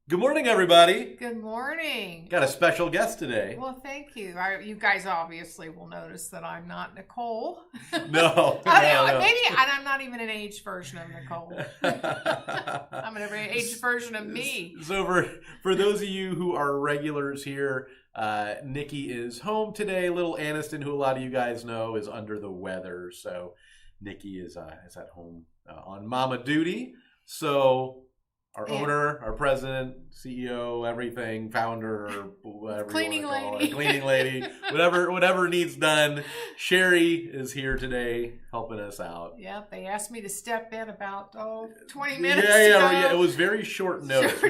Good morning, everybody. Good morning. Got a special guest today. Well, thank you. You guys obviously will notice that I'm not Nicole. No, Maybe, and I'm not even an aged version of Nicole. I'm an aged version of me. So for those of you who are regulars here, Nikki is home today. Little Aniston, who a lot of you guys know, is under the weather. So Nikki is at home on mama duty. So our owner, our president, CEO, everything, founder, whatever cleaning you want to call lady, her, cleaning lady, whatever needs done. Shari is here today helping us out. Yep, they asked me to step in about 20 minutes ago. Yeah. It was very short notice. We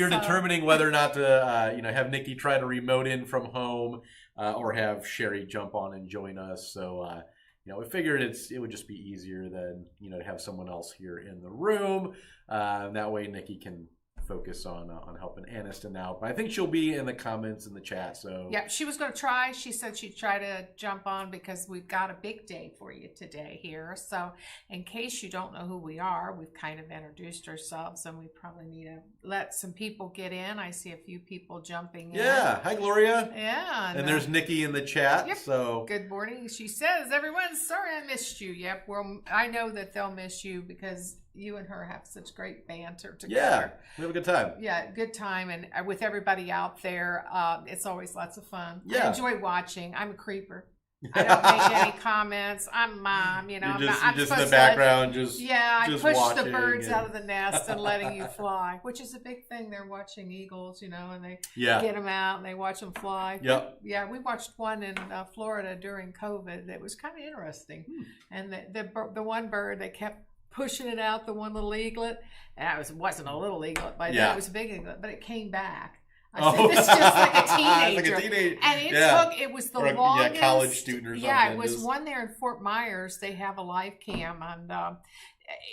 were determining whether or not to have Nikki try to remote in from home or have Shari jump on and join us. So we figured it would just be easier than to have someone else here in the room. That way Nikki can focus on helping Aniston out. But I think she'll be in the comments in the chat. So yeah, she was going to try. She said she'd try to jump on because we've got a big day for you today here. So in case you don't know who we are, we've kind of introduced ourselves, and we probably need to let some people get in. I see a few people jumping in. Yeah. Hi, Gloria. Yeah. And there's Nikki in the chat. Yep. So good morning. She says, everyone, sorry I missed you. Yep. Well, I know that they'll miss you because you and her have such great banter together. Yeah, we have a good time. Yeah, good time. And with everybody out there, it's always lots of fun. Yeah. I enjoy watching. I'm a creeper. I don't make any comments. I'm mom, You're I'm just supposed in the background, I push the birds and out of the nest and letting you fly, which is a big thing. They're watching eagles, and they Yeah. get them out and they watch them fly. Yep. Yeah, we watched one in Florida during COVID that was kind of interesting. And the one bird, they kept pushing it out, the one little eaglet, and it wasn't a little eaglet, but it was a big eaglet, but it came back. I said, this is just like a teenager. And it was the longest. College student or something. Yeah, it was one there in Fort Myers. They have a live cam, and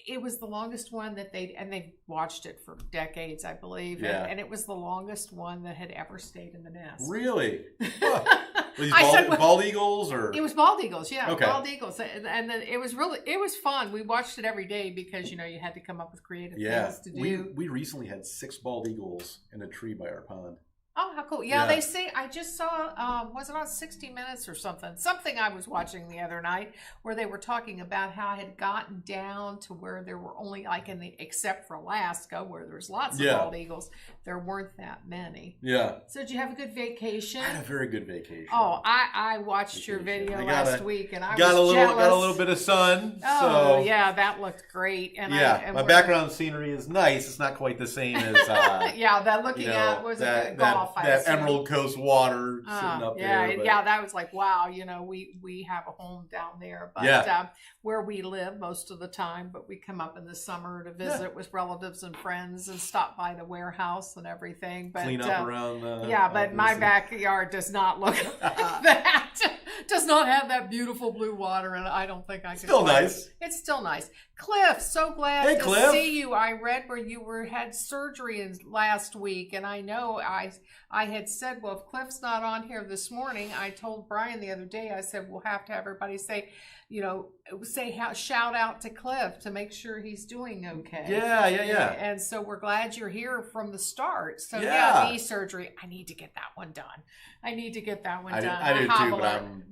it was the longest one that they've watched it for decades, I believe. Yeah. And it was the longest one that had ever stayed in the nest. Really? Huh. These bald eagles, or it was bald eagles, yeah, okay. Bald eagles, and then it was fun. We watched it every day because you had to come up with creative things to do. We recently had 6 bald eagles in a tree by our pond. Oh, how cool! Yeah, they say. I just saw. Was it on 60 Minutes or something? Something I was watching the other night where they were talking about how it had gotten down to where there were only except for Alaska where there's lots of bald eagles, there weren't that many. Yeah. So did you have a good vacation? I had a very good vacation. Oh, I watched your video last week and I was jealous. Got a little bit of sun. Oh, so. Yeah, that looked great. And my background scenery is nice. It's not quite the same as yeah, that looking at was a golf. That Emerald Coast water sitting up there. Yeah, that was like, wow, we have a home down there, but where we live most of the time, but we come up in the summer to visit with relatives and friends and stop by the warehouse and everything. But clean up around but my backyard does not look like that. Does not have that beautiful blue water, and I don't think I could. Still nice. It's still nice. Cliff, so glad to see you. I read where you had surgery last week, and I know I had said, well, if Cliff's not on here this morning, I told Brian the other day, I said, we'll have to have everybody say, shout out to Cliff to make sure he's doing okay. Yeah. And so we're glad you're here from the start. So knee surgery, I need to get that one done. I do too,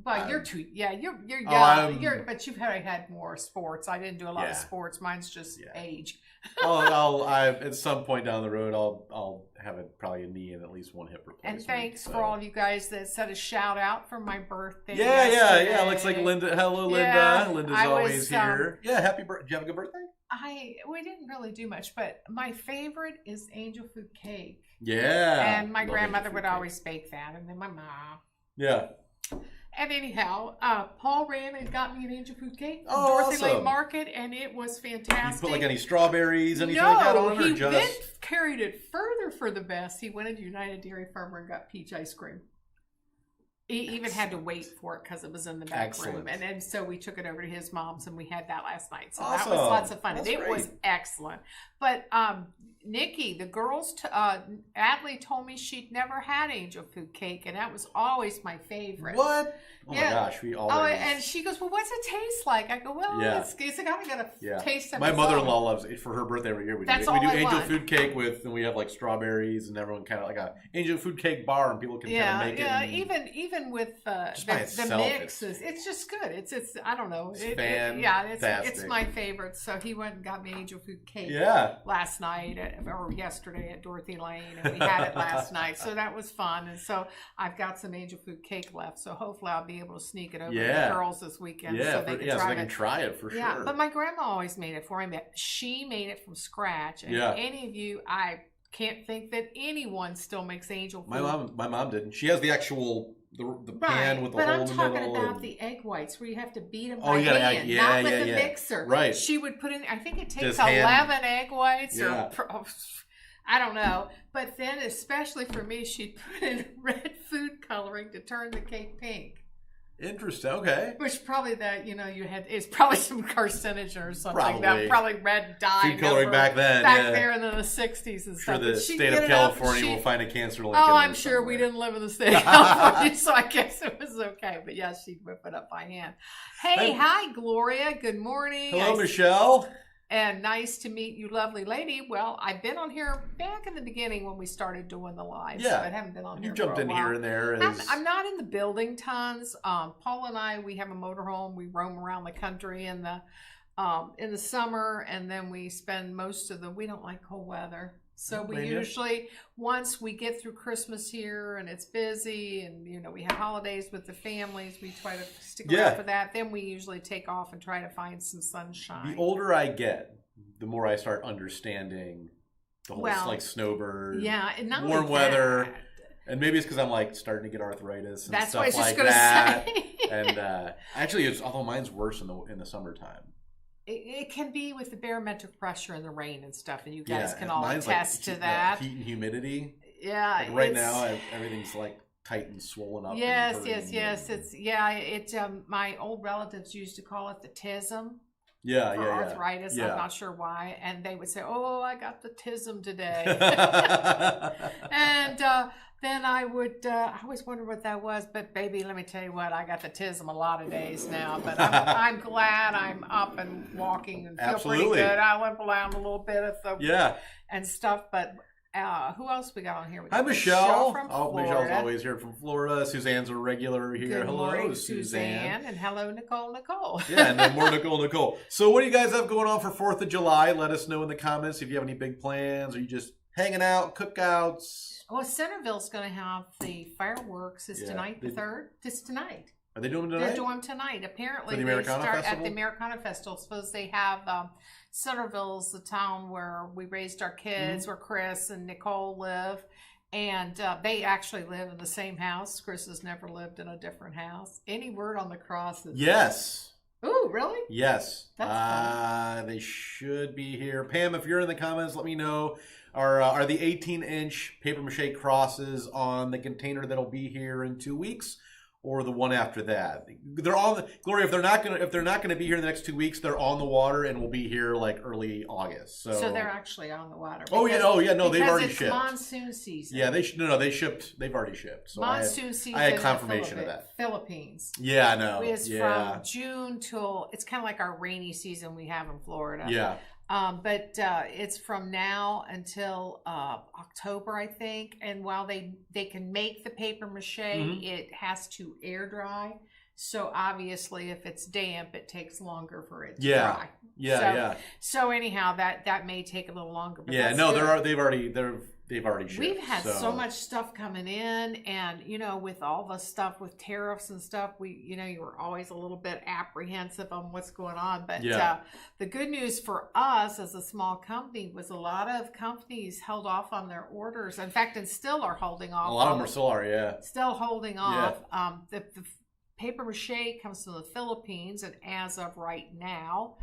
but you're too, you're young. But you've had more sports. I didn't do a lot of sports. Mine's just age. At some point down the road, I'll have probably a knee and at least one hip replacement. And thanks for all you guys that said a shout out for my birthday. Yeah. Looks like Linda. Hello, Linda. Yeah, Linda's always here. Yeah, happy birthday. Did you have a good birthday? We didn't really do much, but my favorite is angel food cake. Yeah. And my grandmother would always bake that, and then my mom. Yeah. And anyhow, Paul ran and got me an angel food cake from Dorothy Lake Market, and it was fantastic. You put any strawberries, anything like that on it? He then carried it further for the best. He went into United Dairy Farmer and got peach ice cream. He even had to wait for it because it was in the back room. And then so we took it over to his mom's and we had that last night. So that was lots of fun. That's it great. was excellent. But Nikki, the girls, Adley told me she'd never had angel food cake, and that was always my favorite. What? Oh my gosh, we always. Oh, and she goes, well, what's it taste like? I go, well, it's like I'm gonna taste it. My mother-in-law loves it for her birthday every year. We do angel food cake and we have like strawberries, and everyone kind of like a angel food cake bar, and people can kind of make it. Yeah, even with the mixes, it's just good. It's I don't know. It's my favorite. So he went and got me angel food cake last night or yesterday at Dorothy Lane, and we had it last night. So that was fun. And so I've got some angel food cake left. So hopefully I'll be able to sneak it over to the girls this weekend so they can try it for sure. Yeah, but my grandma always made it for me. She made it from scratch. And any of you, I can't think that anyone still makes angel food. My mom didn't. She has the actual the pan with the hole in the middle. But I'm talking about the egg whites where you have to beat them by hand, not with the mixer. Right. She would put in, I think it takes 11 egg whites or I don't know. But then especially for me, she'd put in red food coloring to turn the cake pink. Interesting. Okay. Which probably it's probably some carcinogen or something. Probably red dye. Food coloring back then. There in the 60s and stuff. Sure, the state of California will find a cancer link. Oh, I'm sure we didn't live in the state of California, so I guess it was okay. But yeah, she'd whip it up by hand. Hey, hi, Gloria. Good morning. Hello, Michelle. And nice to meet you, lovely lady. Well, I've been on here back in the beginning when we started doing the lives. Yeah. So I haven't been on here. You jumped in here and there. I'm not in the building tons. Paul and I, we have a motorhome. We roam around the country in the summer, and then we spend most of we don't like cold weather. So we usually, once we get through Christmas here and it's busy and, we have holidays with the families, we try to stick around for that. Then we usually take off and try to find some sunshine. The older I get, the more I start understanding the whole snowbird, and not warm weather. And maybe it's because I'm starting to get arthritis and stuff like that. And actually, although mine's worse in the summertime. It can be with the barometric pressure and the rain and stuff, and you guys can all attest to that. Heat and humidity. Yeah. Right now, everything's tight and swollen up. Yes. It's my old relatives used to call it the tism. Arthritis. I'm not sure why, and they would say, "Oh, I got the tism today," and then I would. I always wondered what that was, but baby, let me tell you what, I got the tism a lot of days now. But I'm glad I'm up and walking and feel pretty good. I limp around a little bit at the and stuff, but. Who else we got on here? Hi, Michelle. From Florida. Michelle's always here from Florida. Suzanne's a regular here. Good morning, Suzanne. And hello, Nicole. Yeah, and then more Nicole. So what do you guys have going on for 4th of July? Let us know in the comments if you have any big plans. Are you just hanging out, cookouts? Well, Centerville's going to have the fireworks. Is tonight the 3rd? It's tonight. Are they doing them tonight? They're doing them tonight. Apparently, they start Festival? At the Americana Festival. Suppose they have Centerville's the town where we raised our kids, where Chris and Nicole live, and they actually live in the same house. Chris has never lived in a different house. Any word on the crosses? Yes. Ooh, really? Yes. That's fun. They should be here. Pam, if you're in the comments, let me know. Are the 18-inch paper mache crosses on the container that'll be here in 2 weeks? Or the one after that? They're on Gloria. If they're not gonna be here in the next 2 weeks, they're on the water and will be here early August. So they're actually on the water. No, they've already shipped. Monsoon season. Yeah, they shipped. They've already shipped. So monsoon season. I had confirmation of that. Philippines. Yeah, I know. It's from June till it's kind of like our rainy season we have in Florida. Yeah. But it's from now until October, I think. And while they can make the paper mache, it has to air dry. So obviously, if it's damp, it takes longer for it to dry. So anyhow, that may take a little longer. But they've already shipped. We've had so much stuff coming in, and with all the stuff with tariffs and stuff, you were always a little bit apprehensive on what's going on. But the good news for us as a small company was a lot of companies held off on their orders. In fact, and still are holding off. A lot of them still are, still holding off. The paper mache comes from the Philippines, and as of right now,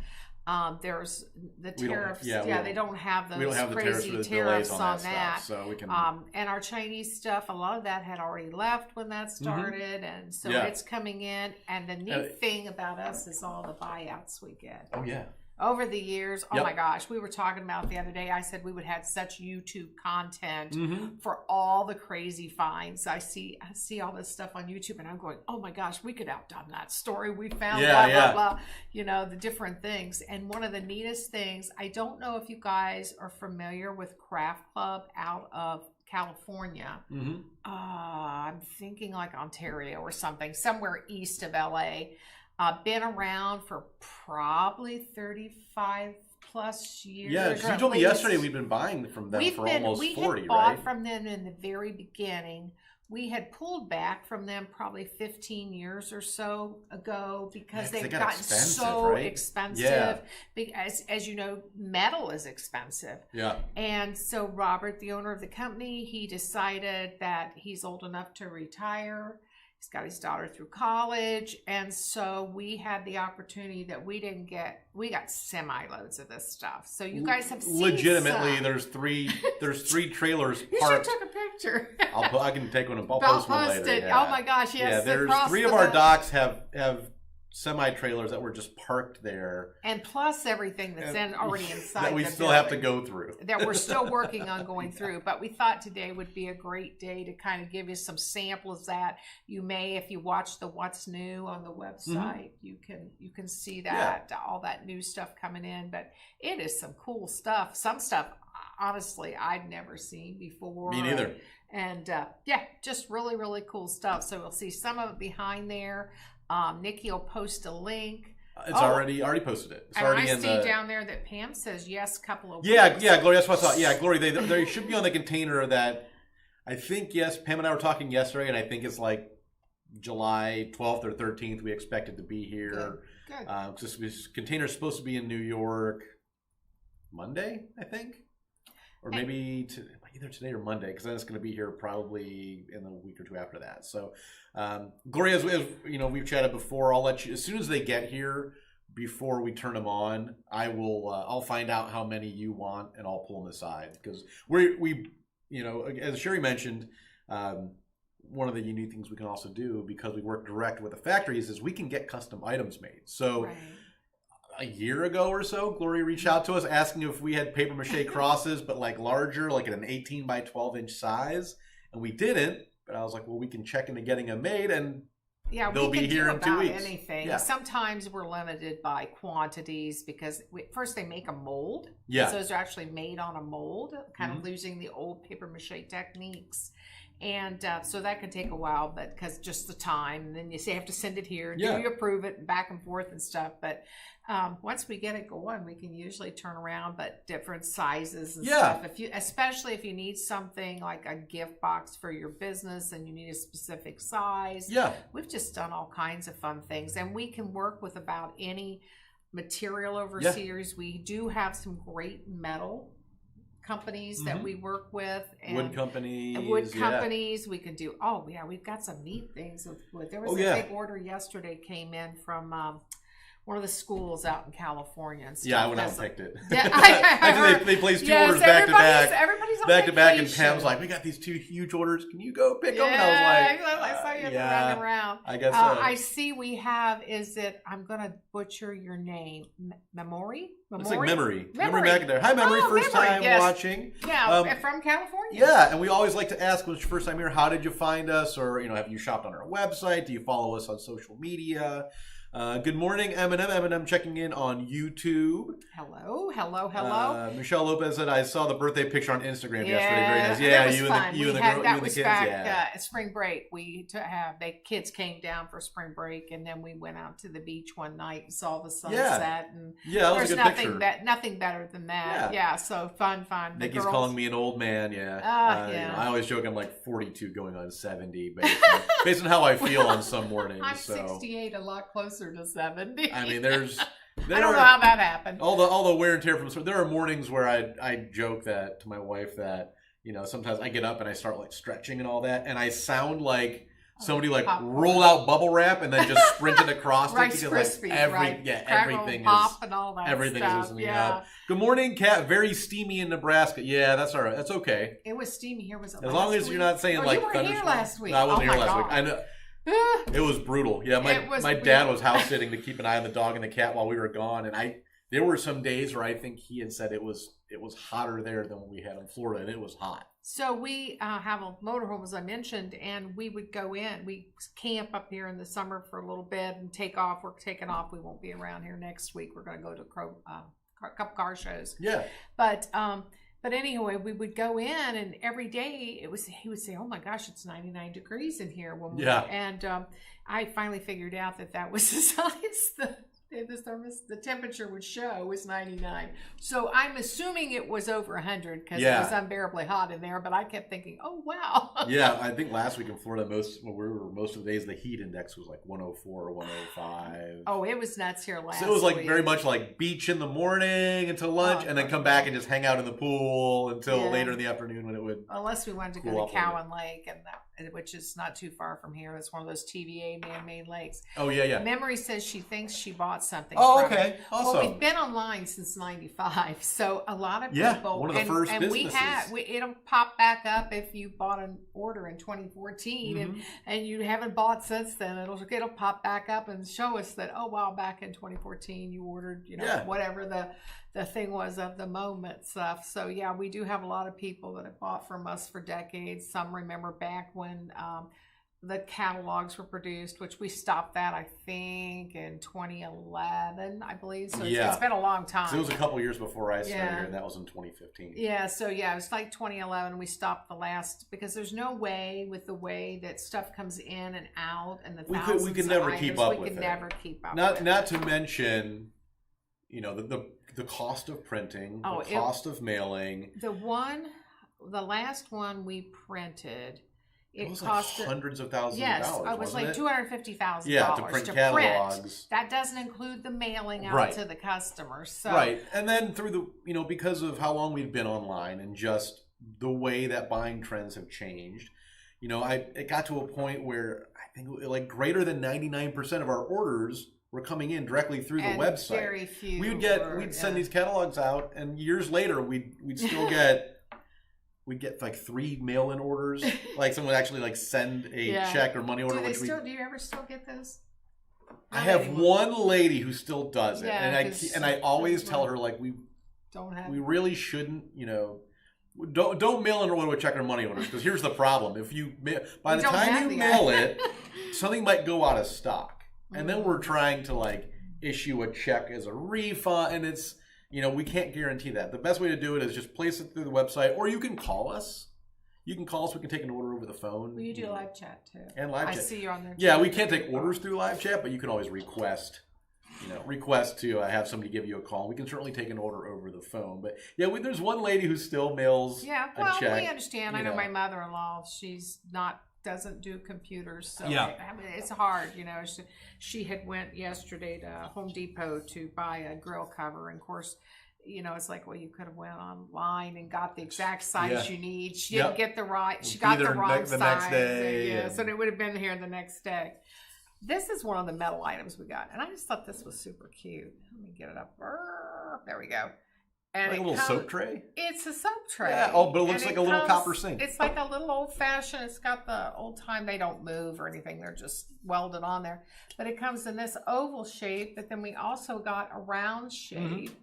There's the tariffs. They don't have those we don't have crazy the tariffs on that. Stuff, so we can. And our Chinese stuff, a lot of that had already left when that started, and so it's coming in. And the neat thing about us is all the buyouts we get. Oh yeah. Over the years, oh my gosh, we were talking about the other day. I said we would have such YouTube content for all the crazy finds. I see all this stuff on YouTube, and I'm going, oh my gosh, we could have done that story we found. Blah, blah. You know, the different things. And one of the neatest things, I don't know if you guys are familiar with Craft Club out of California. I'm thinking like Ontario or something, somewhere east of LA. Been around for probably 35 plus years. Yeah, because you told me yesterday we've been buying from them for almost 40, right? We had bought from them in the very beginning. We had pulled back from them probably 15 years or so ago because they've gotten so expensive. As you know, metal is expensive. Yeah. And so Robert, the owner of the company, he decided that he's old enough to retire. He's got his daughter through college, and so we had the opportunity that we didn't get. We got semi-loads of this stuff. So you guys have seen legitimately. Some. There's three trailers You parked. should took a picture. I can take one. I'll post one later. It. Yeah. Oh my gosh! Yes. Yeah. There's three of our docks have semi-trailers that were just parked there, and plus everything that's already inside that we still have to go through, that we're still working on going through. But we thought today would be a great day to kind of give you some samples that you may, if you watch the What's New on the website, you can see that all that new stuff coming in. But it is some cool stuff. Some stuff, honestly, I'd never seen before. Me neither. And just really, really cool stuff. So we'll see some of it behind there. Nikki will post a link. It's already posted it. It's already I see down there that Pam says yes, couple of weeks. Yeah, Glory, that's what I thought. Yeah, Glory, they should be on the container that I think, yes, Pam and I were talking yesterday, and I think it's like July 12th or 13th we expected to be here. Good. This container's supposed to be in New York Monday, I think. Or maybe either today or Monday, because then it's going to be here probably in the week or two after that. So, Gloria, as you know, we've chatted before. I'll let you, as soon as they get here, before we turn them on, I'll find out how many you want, and I'll pull them aside, because we you know, as Shari mentioned, one of the unique things we can also do, because we work direct with the factories, is we can get custom items made. So. Right. A year ago or so, Gloria reached out to us asking if we had paper mache crosses, but like larger, like in an 18 by 12 inch size. And we didn't, but I was like, well, we can check into getting them made, and they'll be here in 2 weeks. Anything. Yeah. Sometimes we're limited by quantities because first they make a mold. Yeah. So those are actually made on a mold, kind of losing the old paper mache techniques. And so that can take a while, but because just the time, and then you say you have to send it here, do you approve it, and back and forth and stuff. But once we get it going, we can usually turn around, but different sizes and stuff. Especially if you need something like a gift box for your business and you need a specific size. Yeah, we've just done all kinds of fun things, and we can work with about any material overseas. We do have some great metal companies that we work with, and wood companies we can do. We've got some neat things with wood. There was a big order yesterday came in from one of the schools out in California and stuff. I went out and picked it. Actually, they placed two orders back to back. Everybody's on back to back, and Pam's like, "We got these two huge orders. Can you go pick them?" And I was like, "I saw you running around." I guess so. I see we have. Is it? I'm gonna butcher your name. Memory. It's like Memory McIntyre. Hi, Memory. First time watching. Yeah, from California. Yeah, and we always like to ask, when it's your first time here, how did you find us? Or, you know, have you shopped on our website? Do you follow us on social media? Good morning, Eminem checking in on YouTube. Hello. Michelle Lopez said, I saw the birthday picture on Instagram yesterday. Very nice. Yeah, you and the girl, that was back spring break. The kids came down for spring break, and then we went out to the beach one night and saw the sunset. And that was a good picture. Nothing better than that. Yeah, so fun. Nikki's calling me an old man. You know, I always joke I'm like 42 going on 70, based on how I feel on some mornings. I'm 68, a lot closer to 70. I mean, I don't know how that happened. All the wear and tear from there are mornings where I joke that to my wife that, you know, sometimes I get up and I start like stretching and all that, and I sound like somebody like rolled out bubble wrap and then just sprinted across it Rice because Krispies, right? Everything pop and all that everything stuff. is listening up. Good morning, Kat. Very steamy in Nebraska. Yeah, that's all right. That's okay. It was steamy here. Was it as long as you're not saying like you were here last week? No, I wasn't here last God. week. I know. It was brutal. Yeah, my dad was house sitting to keep an eye on the dog and the cat while we were gone, and there were some days where I think he had said it was hotter there than what we had in Florida, and it was hot. So we have a motorhome, as I mentioned, and we would go in. We camp up here in the summer for a little bit and take off. We're taking off. We won't be around here next week. We're going to go to a couple car shows. Yeah. But anyway, we would go in, and every day he would say, "Oh my gosh, it's 99 degrees in here." And I finally figured out that was the size the temperature would show was 99. So I'm assuming it was over 100 because it was unbearably hot in there. But I kept thinking, oh wow. Yeah, I think last week in Florida, most of the days the heat index was like 104 or 105. Oh, it was nuts here last week. So it was like very much like beach in the morning until lunch, and then come back and just hang out in the pool until later in the afternoon when it would. Unless we wanted to go to Cowan Lake, which is not too far from here. It's one of those TVA man-made lakes. Oh yeah. Memory says she thinks she bought something. Oh, okay. Awesome. Well, we've been online since '95, so a lot of people. One of the first businesses. It'll pop back up if you bought an order in 2014 and you haven't bought since then. It'll pop back up and show us that back in 2014 you ordered whatever the thing was of the moment stuff. So yeah, we do have a lot of people that have bought from us for decades. Some remember back when the catalogs were produced, which we stopped that I think in 2011, I believe. So it's been a long time. So it was a couple years before I started here, and that was in 2015. Yeah, so it was like 2011. We stopped the last because there's no way with the way that stuff comes in and out and the thousands we could never of keep items, up we with could it. never keep up. Not to mention, the cost of printing, the cost of mailing. The last one we printed. It cost like hundreds of thousands of dollars. Yes, it was like $250,000 to print catalogs. That doesn't include the mailing out to the customers. So. Right, and then through because of how long we've been online and just the way that buying trends have changed, it got to a point where I think like greater than 99% of our orders were coming in directly through the website. Very few. We'd send these catalogs out, and years later we'd still get. We'd get like 3 mail-in orders. Like someone would actually like send a check or money order. Do you ever still get those? I have one lady who still does it, and I always tell her like we really shouldn't, don't mail in order with check or money orders, because here's the problem: if you by the time you mail it, something might go out of stock, and then we're trying to like issue a check as a refund, and it's. We can't guarantee that. The best way to do it is just place it through the website, or you can call us. You can call us. We can take an order over the phone. Well, you do live chat too. And live chat. I see you on there. Yeah, we can't take orders through live chat, but you can always request to have somebody give you a call. We can certainly take an order over the phone. But yeah, there's one lady who still mails a check. We understand. I know my mother-in-law. She's doesn't do computers, so it's hard. She had went yesterday to Home Depot to buy a grill cover, and of course, it's like, well, you could have went online and got the exact size you need. She didn't get the right. She got the wrong size. Next day, so it would have been here the next day. This is one of the metal items we got, and I just thought this was super cute. Let me get it up. There we go. And like a little soap tray? It's a soap tray. Yeah, but it looks like a little copper sink. It's like a little old-fashioned. It's got the old time. They don't move or anything. They're just welded on there. But it comes in this oval shape, but then we also got a round shape.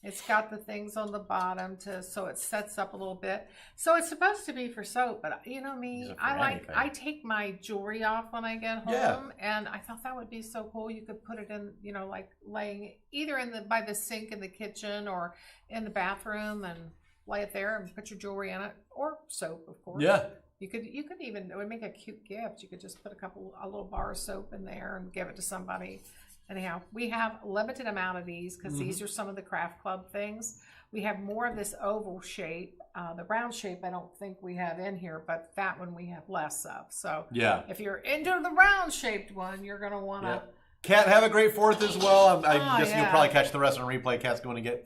It's got the things on the bottom so it sets up a little bit. So it's supposed to be for soap, but you know me, I take my jewelry off when I get home, and I thought that would be so cool. You could put it in, like laying either by the sink in the kitchen or in the bathroom and lay it there and put your jewelry in it, or soap, of course. Yeah. You could even, it would make a cute gift. You could just put a little bar of soap in there and give it to somebody. Anyhow, we have a limited amount of these because these are some of the craft club things. We have more of this oval shape. The round shape I don't think we have in here, but that one we have less of. So if you're into the round shaped one, you're going to want to. Kat, have a great 4th as well. I'm guessing you'll probably catch the rest on replay. Kat's going to get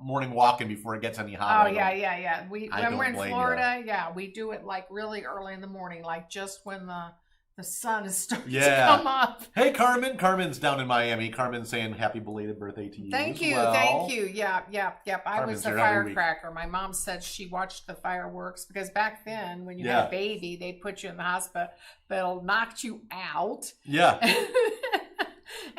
morning walking before it gets any hotter. Oh, yeah. When we're in Florida, we do it like really early in the morning, like just when the the sun is starting to Yeah. come up. Hey, Carmen. Carmen's down in Miami. Carmen's saying happy belated birthday to you. Thank as you, well. thank you. Yep. I Carmen's was the here every week. firecracker. My mom said she watched the fireworks because back then, when you Yeah. had a baby, they'd put you in the hospital, knocked you out. Yeah.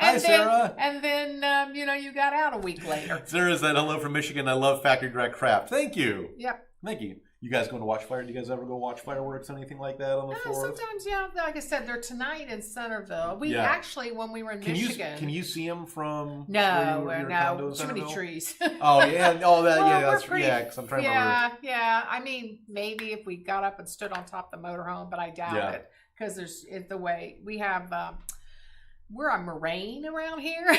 And Hi, then, Sarah. And then, you got out a week later. Sarah said hello from Michigan. I love Factory Direct Craft. Thank you. Yep. Thank you. You guys going to watch fire? Do you guys ever go watch fireworks, anything like that on the 4th? Sometimes, yeah. Like I said, they're tonight in Centerville. We Yeah. actually, when we were in Michigan. Can you see them from No, where your condo in too many Centerville? trees. Oh, yeah. Oh, that, Well, yeah. we're That's, pretty- yeah, because I'm trying to remember. Yeah. I mean, maybe if we got up and stood on top of the motorhome, but I doubt Yeah. it because the way we have. We're a moraine around here.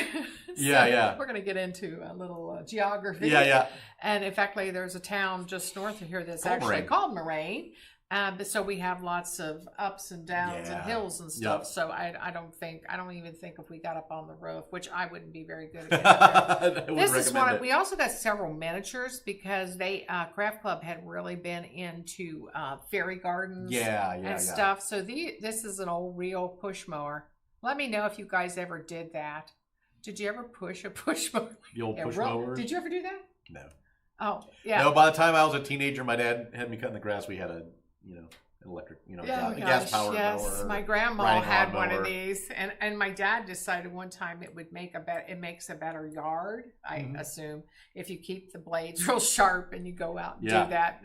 Yeah. We're going to get into a little geography. Yeah. And in fact, there's a town just north of here that's Called actually Moraine. called Moraine. But so we have lots of ups and downs Yeah. and hills and stuff. Yep. So I don't even think if we got up on the roof, which I wouldn't be very good at. This is one. We also got several miniatures because they Craft Club had really been into fairy gardens and stuff. So this is an old real push mower. Let me know if you guys ever did that. Did you ever push a push mower? The old push mower? Did you ever do that? No. Oh, yeah. No, by the time I was a teenager, my dad had me cutting the grass. We had an electric, a gas powered mower. My grandma had one lawnmower. of these, and my dad decided one time it would make it makes a better yard. I assume if you keep the blades real sharp and you go out and do that.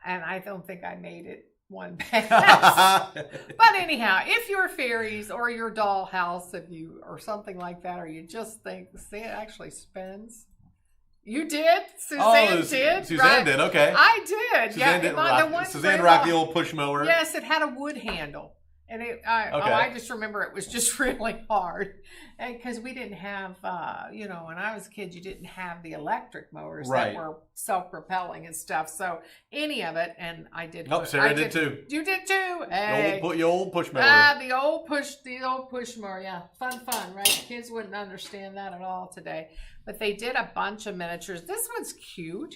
And I don't think I made it one pass. But anyhow, if you're fairies or your dollhouse, or something like that, or you just think, see, it actually spins. You did? Suzanne did? Suzanne right? did, okay. I did. Suzanne did rock. Suzanne rocked the old push mower. Yes, it had a wood handle. And I just remember it was just really hard. And because we didn't have, when I was a kid, you didn't have the electric mowers that were self-propelling and stuff. So any of it, and I did. Nope, Sarah did too. You did too. Hey. The old push mower. The old push mower. Yeah, fun, right? Kids wouldn't understand that at all today. But they did a bunch of miniatures. This one's cute.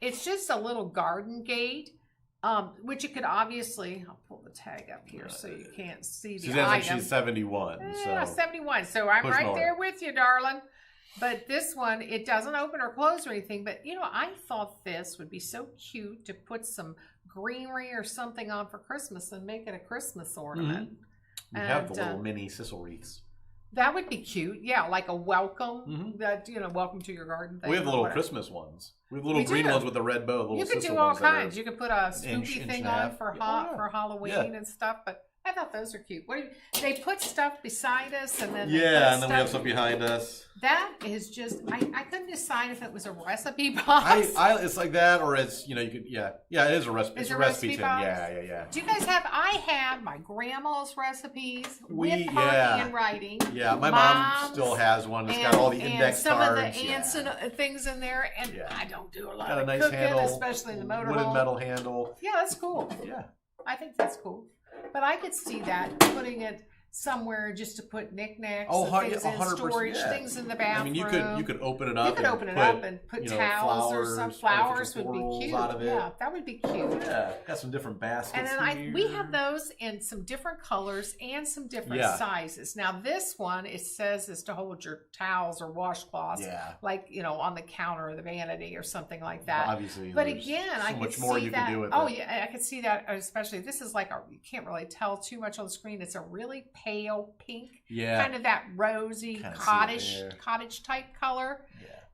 It's just a little garden gate. Which you could obviously, I'll pull the tag up here so you can't see the Suzanne item. said she's 71. Yeah, 71. So I'm right there with you, darling. But this one, it doesn't open or close or anything. But, I thought this would be so cute to put some greenery or something on for Christmas and make it a Christmas ornament. We have the little mini sisal wreaths. That would be cute. Yeah, like a welcome. That welcome to your garden thing. We have the little Christmas ones. We have little green ones with the red bow. You could do all kinds. You could put a spooky thing on for Halloween and stuff. But I thought those are cute. They put stuff beside us, and then and then we have stuff behind us. That is just I couldn't decide if it was a recipe box. It's like that, or it's you could it is a recipe. It's a recipe tin. Box? Yeah. Do you guys have? I have my grandma's recipes with her handwriting. Yeah, my mom still has one. It's got all the index some cards. Some of the ants and things in there, and I don't do a lot of nice cooking, handle, especially in the motorhome. Wooden metal handle. Yeah, that's cool. Yeah, I think that's cool. But I could see that putting it somewhere just to put knickknacks, things in storage, things in the bathroom. I mean, you could open it up. You could open it up and put towels or some flowers would be cute. Out of it. Yeah, that would be cute. Yeah, got some different baskets. And then we have those in some different colors and some different sizes. Now this one, it says is to hold your towels or washcloths, like on the counter or the vanity or something like that. Obviously, but again, so I could much more see you that. Can do with I could see that. Especially this is like you can't really tell too much on the screen. It's a really pale pink, kind of that rosy cottage type color.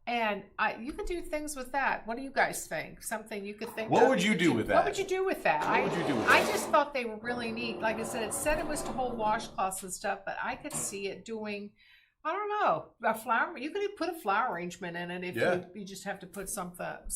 And you could do things with that. What do you guys think? Something you could think. What would you do with that? What would you do with that? What would you do with that? I just thought they were really neat. Like I said, it said it was to hold washcloths and stuff, but I could see it doing. I don't know, a flower. You could put a flower arrangement in it if you just have to put some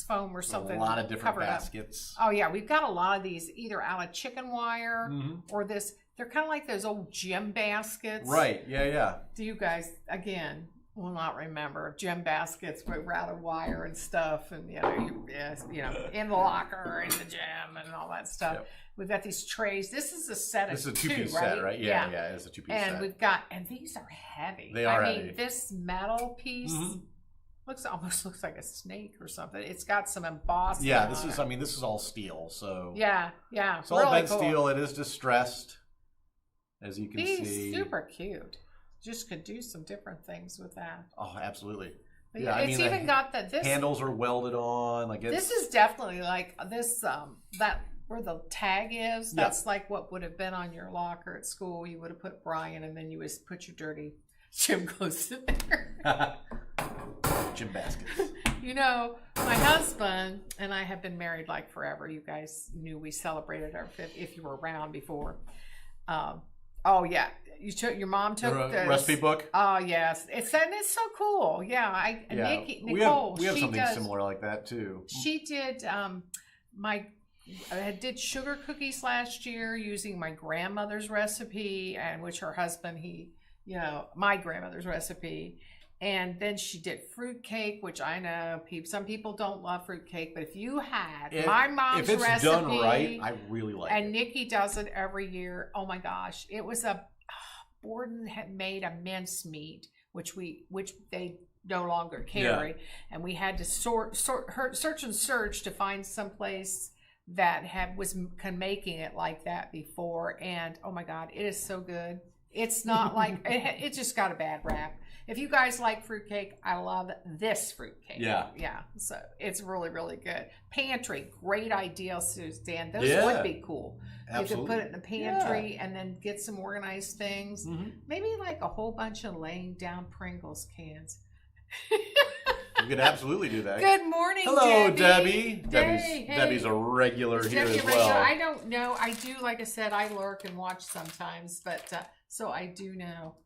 foam or something. A lot of different baskets. Oh yeah, we've got a lot of these either out of chicken wire or this. They're kind of like those old gym baskets. Right. Yeah. Do you guys again will not remember gym baskets with rather wire and stuff, and in the locker in the gym and all that stuff. Yep. We've got these trays. This is a set of two. This is a two-piece set, right? Yeah, it's a two-piece set. And and these are heavy. They are heavy. I mean, this metal piece almost looks like a snake or something. It's got some embossing. Yeah, this is all steel. So yeah, it's all bent steel. It is distressed. as you can He's see. super cute. Just could do some different things with that. Oh, absolutely. But yeah, it's even got this handles are welded on. Like this is definitely like this that where the tag is. That's like what would have been on your locker at school. You would have put Brian, and then you would put your dirty gym clothes in there. Gym baskets. You know, my husband and I have been married like forever. You guys knew we celebrated our 5th if you were around before. Oh yeah, your mom took the recipe book. Oh yes, it's so cool. Yeah, Nicole. We have something similar like that too. She did I did sugar cookies last year using my grandmother's recipe, and which her husband my grandmother's recipe. And then she did fruit cake, which I know some people don't love fruit cake, but if you had my mom's recipe, if it's done right, I really like it. And Nikki does it every year. Oh my gosh, it was Borden had made a mincemeat, which they no longer carry, and we had to search and search to find some place that was making it like that before. And oh my God, it is so good. It's not like it just got a bad rap. If you guys like fruitcake, I love this fruitcake. Yeah. Yeah. So it's really, really good. Pantry, great idea, Suzanne. Those would be cool. Absolutely. You could put it in the pantry and then get some organized things. Mm-hmm. Maybe like a whole bunch of laying down Pringles cans. You could absolutely do that. Good morning, hello, Debbie. Debbie's a regular here as well. I don't know. I do, like I said, I lurk and watch sometimes, but so I do know.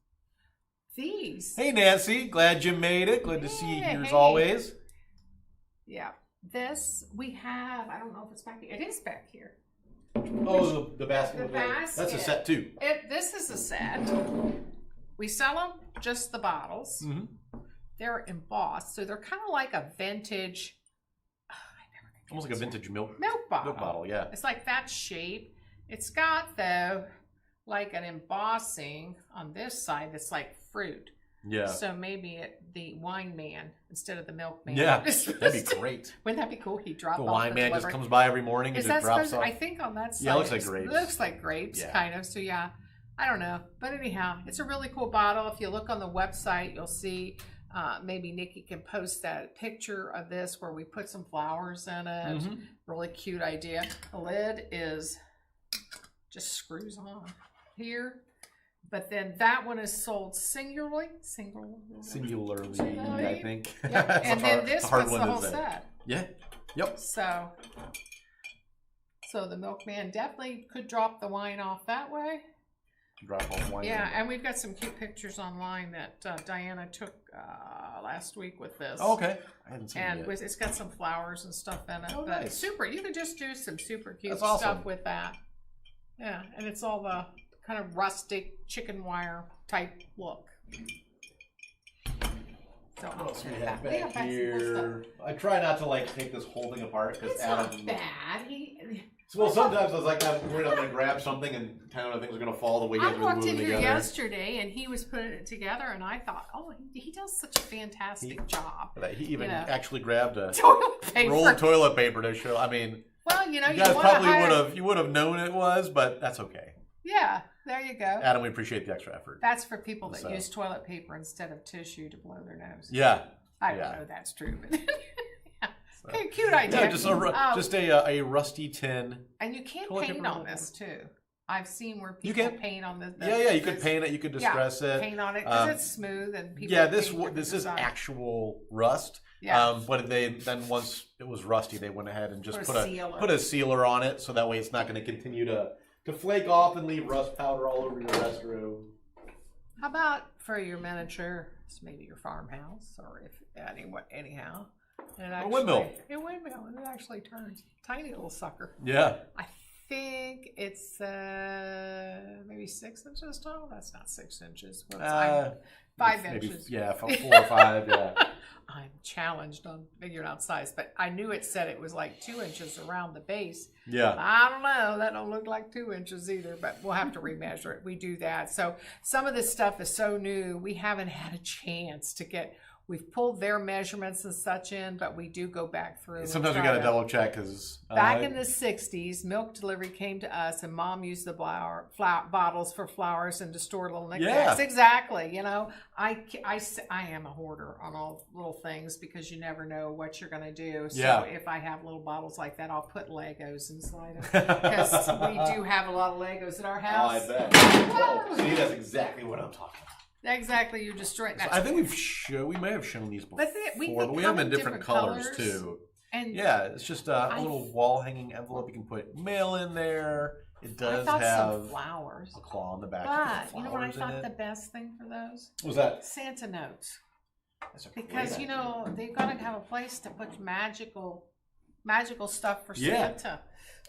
These. Hey, Nancy. Glad you made it. Glad to see you here as always. Yeah. This we have. I don't know if it's back here. It is back here. Oh, the basket. The basket. That's a set too. This is a set. We sell them just the bottles. Mm-hmm. They're embossed, so they're kind of like a vintage. Almost like a vintage milk bottle. Milk bottle, yeah. It's like that shape. It's got though like an embossing on this side that's like fruit. Yeah. So maybe the wine man instead of the milkman. Yeah, that'd be great. Wouldn't that be cool? He dropped off the wine man just comes by every morning and just drops off. I think on that side. Yeah, it looks like grapes. It looks like grapes, kind of. So yeah, I don't know. But anyhow, it's a really cool bottle. If you look on the website, you'll see. Maybe Nikki can post that picture of this where we put some flowers in it. Mm-hmm. Really cute idea. The lid just screws on here. But then that one is sold singularly, I think. Yep. And then this one's the whole set. Yeah. Yep. So the milkman definitely could drop the wine off that way. Drop off wine. Yeah, and we've got some cute pictures online that Diana took last week with this. Oh, okay. I haven't seen it yet. It's got some flowers and stuff in it. Oh, but nice. Super. You could just do some super cute awesome. stuff with that. Yeah, and it's all the kind of rustic chicken wire type look. So what else we have back here? I try not to take this whole thing apart because Adam. Not bad. Well, sometimes I was like, I'm worried I'm going to grab something and kind of things are going to fall the way I walked in here yesterday and he was putting it together and I thought, oh, he does such a fantastic job. He even actually grabbed a toilet roll of toilet paper to show. I mean, well, you guys probably would have known it was, but that's okay. Yeah, there you go. Adam, we appreciate the extra effort. That's for people that use toilet paper instead of tissue to blow their nose. Yeah. I don't know that's true, but okay, cute idea. Yeah, just a rusty tin. And you can paint on this too. I've seen where people paint on this. Yeah, you could paint it. You could distress it. Paint on it because it's smooth and people. Yeah, this is actual rust. Yeah. But then once it was rusty, they went ahead and just put a sealer on it, so that way it's not going to continue to flake off and leave rust powder all over your restroom. How about for your miniature, maybe your farmhouse, or if anyhow. A windmill. A windmill, and it actually turns. Tiny little sucker. Yeah. I think it's maybe 6 inches tall. That's not 6 inches. 5 inches. Yeah, 4 or 5. Yeah. I'm challenged on figuring out size, but I knew it said it was like 2 inches around the base. Yeah. I don't know. That don't look like 2 inches either, but we'll have to remeasure it. We do that. So some of this stuff is so new, we haven't had a chance to get we've pulled their measurements and such in, but we do go back through. Sometimes we got to double check because back in the 60s, milk delivery came to us, and Mom used the bottles for flowers and to store little knickknacks. Exactly. You know, I am a hoarder on all little things because you never know what you're going to do. So if I have little bottles like that, I'll put Legos inside them because we do have a lot of Legos at our house. Oh, I bet. Oh, see, that's exactly what I'm talking about. Exactly, you destroy that. So I think we may have shown these before, but we have them in different colors too. And it's just a little wall hanging envelope. You can put mail in there. It does have some flowers, a claw on the back. But you know what I thought the best thing for those? What was that? Santa notes. Because you know they've got to have a place to put magical stuff for Santa.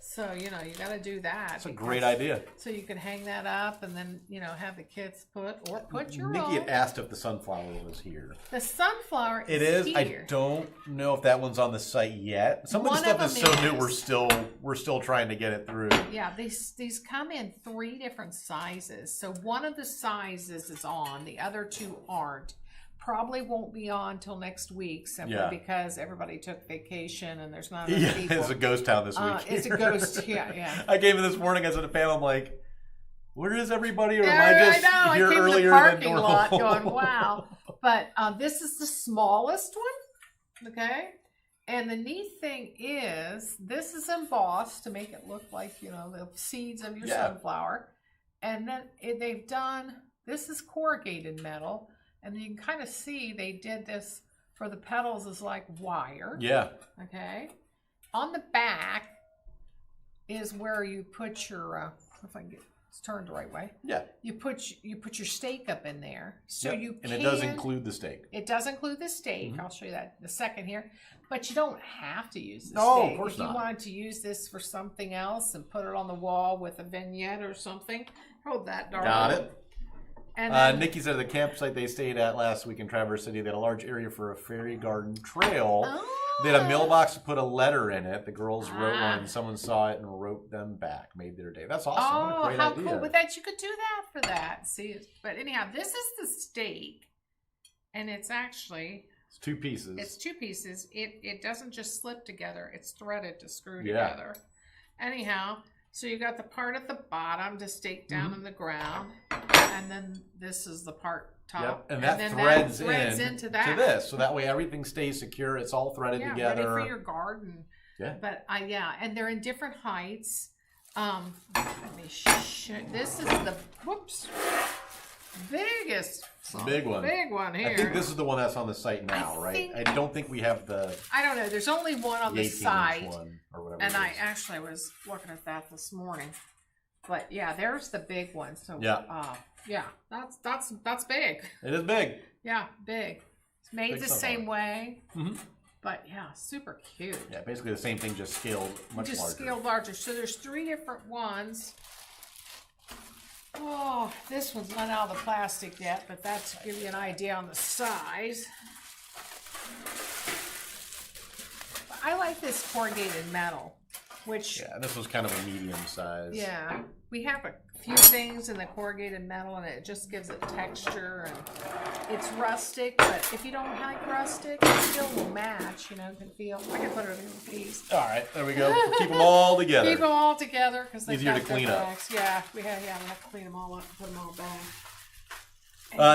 So, you know, you got to do that. That's a great idea. So you can hang that up and then, you know, have the kids put your Nikki own. had asked if the sunflower was here. The sunflower is here. I don't know if that one's on the site yet. Some of the stuff is so new we're still trying to get it through. Yeah, these come in 3 different sizes. So one of the sizes is on, the other 2 aren't. Probably won't be on till next week simply because everybody took vacation and there's not enough people. It's a ghost town this week. It's a ghost, yeah. I came in this morning, I said to Pam, I'm like, where is everybody? Or am I just here I came earlier to the parking than normal? lot going, wow. But this is the smallest one, okay? And the neat thing is, this is embossed to make it look like, you know, the seeds of your sunflower. And then they've done, this is corrugated metal. And you can kind of see they did this for the petals is like wire. Yeah. Okay. On the back is where you put your, if I can get it's turned the right way. Yeah. You put your stake up in there. So and it does include the stake. It does include the stake. I'll show you that in a second here. But you don't have to use the stake. No, of course not. If you wanted to use this for something else and put it on the wall with a vignette or something, hold that, darling. Got it. And Nikki said at the campsite they stayed at last week in Traverse City, they had a large area for a fairy garden trail. They had a mailbox to put a letter in it. The girls wrote one, and someone saw it and wrote them back. Made their day. That's awesome. What a great idea. Cool! But that you could do that for that. See, but anyhow, this is the stake, and it's actually 2 pieces. It's 2 pieces. It doesn't just slip together. It's threaded to screw together. Anyhow. So you got the part at the bottom to stake down in the ground, and then this is the part top. Yep. And that threads into this, so that way everything stays secure. It's all threaded together. Ready for your garden. Yeah. But and they're in different heights. Let me this is the biggest. Big one. Big one here. I think this is the one that's on the site now, right? I don't think we have the. I don't know. There's only one on the site, one or whatever. And I actually was looking at that this morning. But yeah, there's the big one. So that's big. It is big. Yeah, big. It's made big the same way. But yeah, super cute. Yeah, basically the same thing, just scaled much larger. Just scaled larger. So there's 3 different ones. Oh, this one's not out of the plastic yet, but that's to give you an idea on the size. I like this corrugated metal, which... Yeah, this was kind of a medium size. Yeah, we have a few things in the corrugated metal, and it just gives it texture, and it's rustic, but if you don't like rustic, it still will match, you know, can feel... I can put it in a piece. All right, there we go. Keep them all together. Keep them all together, because they've easier got to clean up. Bags. Yeah, we have to clean them all up and put them all back.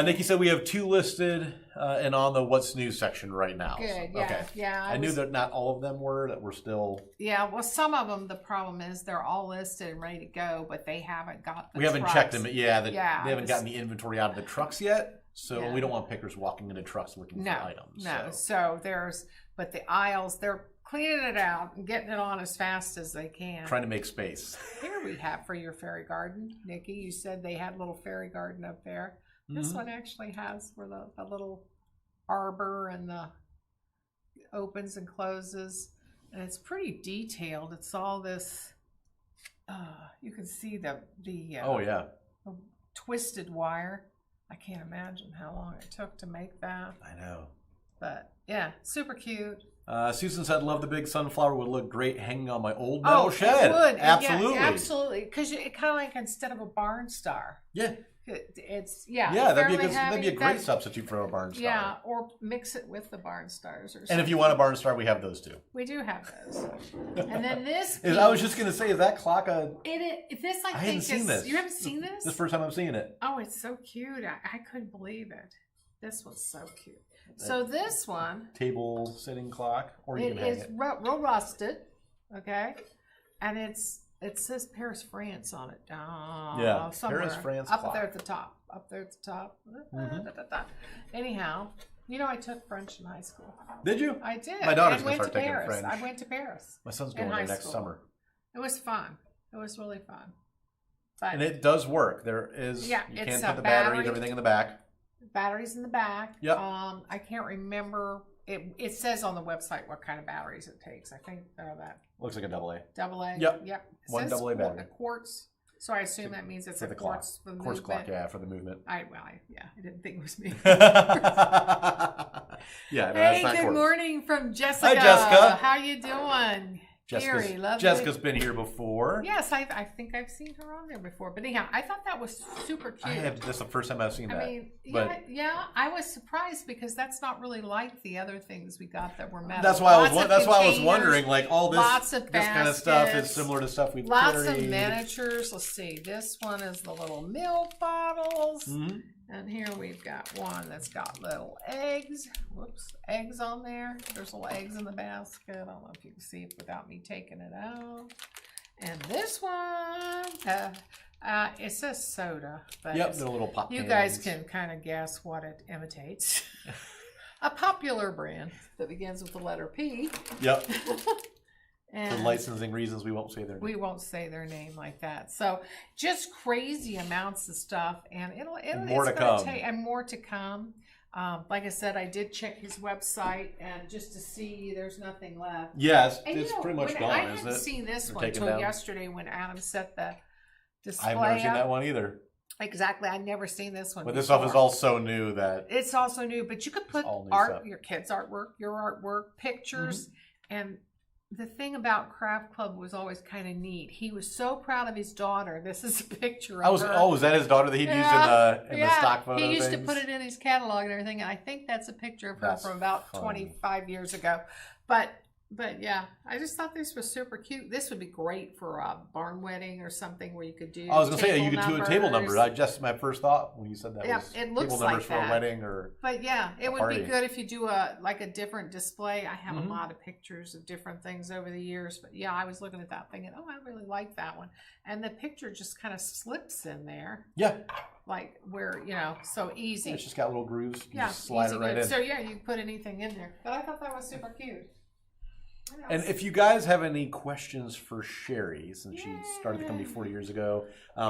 Nikki said we have 2 listed and on the What's New section right now. Good, so, okay. Yeah. I knew that not all of them were, that were still... Yeah, well, some of them, the problem is they're all listed and ready to go, but they haven't got the We haven't checked them. Yeah, they haven't gotten the inventory out of the trucks yet, so we don't want pickers walking into trucks looking for items. No, so but the aisles, they're cleaning it out and getting it on as fast as they can. Trying to make space. Here we have for your fairy garden. Nikki, you said they had a little fairy garden up there. This one actually has where the little arbor and the opens and closes, and it's pretty detailed. It's all this. You can see the twisted wire. I can't imagine how long it took to make that. I know. But yeah, super cute. Susan said, "Love the big sunflower. Would look great hanging on my old metal shed." It would. Absolutely, yeah, absolutely. Because it kind of like instead of a barn star. Yeah. It's that'd be a great substitute for a barn star. Yeah, or mix it with the barn stars or something. And if you want a barn star, we have those too. We do have those. And then this piece, I was just gonna say, is that clock a? This I think haven't seen this. You haven't seen this? This is the first time I'm seeing it. Oh, it's so cute. I couldn't believe it. This one's so cute. So this one, table sitting clock, or you can hang it. Real rusted, okay, and it says Paris, France on it. Somewhere. Paris, France. Up clock. there at the top. Up there at the top. Anyhow, I took French in high school. Did you? I did. My daughter's going to start taking Paris. French. I went to Paris. My son's going there next summer. It was fun. It was really fun. But and it does work. There is. You can't put the batteries, everything in the back. Batteries in the back. Yep. I can't remember. It says on the website what kind of batteries it takes. I think that looks like a AA. AA. Yep. Yep. One AA battery. A quartz. So I assume that means it's a quartz for the quartz movement. clock, yeah, for the movement. I didn't think it was me. Yeah. No, hey, good morning from Jessica. Hi, Jessica. How you doing? Jessica's been here before. Yes, I think I've seen her on there before. But anyhow, I thought that was super cute. That's the first time I've seen that. I mean, I was surprised because that's not really like the other things we got that were metal. That's why I was wondering, like all this, this kind of stuff is similar to stuff we've lots carried. of miniatures. Let's see. This one is the little milk bottles. Mm-hmm. And here we've got one that's got little eggs. Whoops, eggs on there. There's little eggs in the basket. I don't know if you can see it without me taking it out. And this one, it says soda. But yep, the little pop. You guys can kind of guess what it imitates. A popular brand that begins with the letter P. Yep. For licensing reasons, we won't say their name. We won't say their name like that. So just crazy amounts of stuff, and more to come. And more to come. Like I said, I did check his website, and just to see, there's nothing left. Yes, it's pretty much gone, I isn't it? hadn't seen this one until yesterday when Adam set the display I've never seen up. that one either. Exactly, I'd never seen this one. But this stuff is all so new that it's also new. But you could put art, your kids' artwork, your artwork, pictures, and the thing about Craft Club was always kind of neat. He was so proud of his daughter. This is a picture of her. Oh, is that his daughter that he'd used in the stock photo? He used to put it in his catalog and everything. And I think that's a picture of her from about 25 years ago. But yeah, I just thought this was super cute. This would be great for a barn wedding or something where you could do. I was going to say you could do a table number. My first thought when you said that was it looks table like numbers for a wedding or. But yeah, it would be good if you do a different display. I have a lot of pictures of different things over the years, but yeah, I was looking at that thinking, oh, I really like that one, and the picture just kind of slips in there. Yeah. Like where so easy. It's just got little grooves. You just slide it right in. So yeah, you can put anything in there. But I thought that was super cute. And if you guys have any questions for Shari, since she started the company 40 years ago,